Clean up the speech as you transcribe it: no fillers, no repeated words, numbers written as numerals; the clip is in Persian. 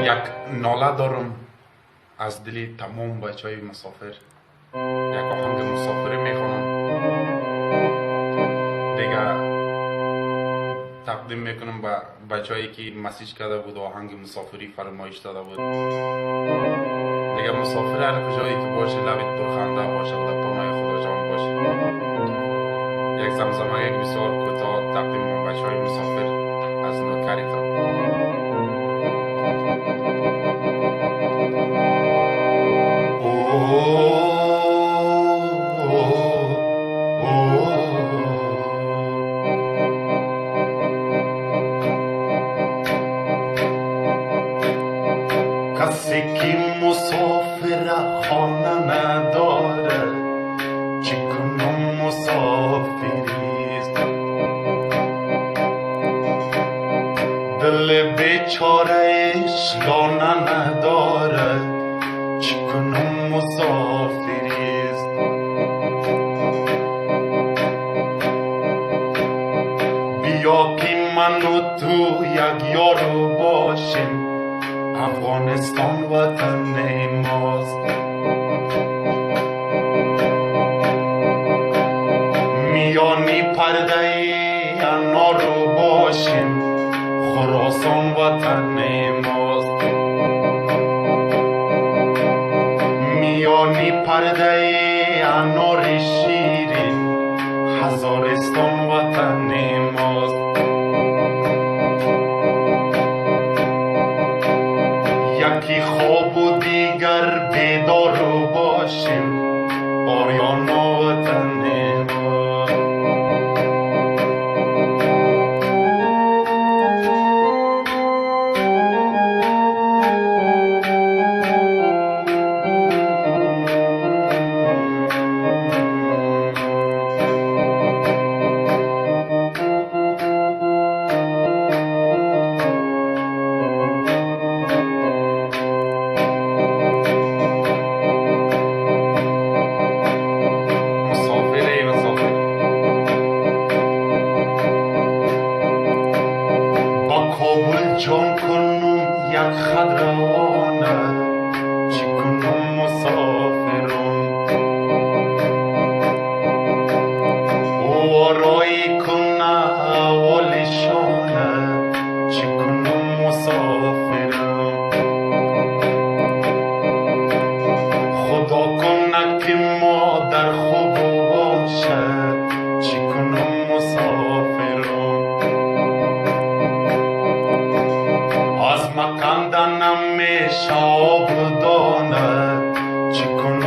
یک ناله دارم از دل تمام بچه های مسافر. یک آهنگ مسافری میخوانم دیگه، تقدیم میکنم به بچه هایی که مسیج کرده بود و آهنگ مسافری فرمایش داده بود. دیگه مسافر هر کجایی که باشه لبت پرخنده باشه و در پناه خدا جان باشه. یک زمزمه یک بسیار کوتاه تقدیم به بچه های مسافر از نوکریتان. کسی که مسافر خانه نداره چی کنم مسافریست، دل بیچارهش لانه نداره چی کنم مسافریست. بیا که من و تو یک یارو باشیم، افغانستان وطن ماست. میانی پرده انار رو باشیم، خراسان وطن ماست. میانی پرده انار شیرین، هزارستان وطن ماست. یکی خواب و دیگر بیدار رو باشیم، آریانا وطن ما. جان کنم یک خد روانه چی کنم مسافرم، او آرایی کنه اولشانه چی کنم مسافرم. خدا کنه که مادر خوب باشه چی کنم مسافرم. از مکندنم میشه آب دانه چی کنم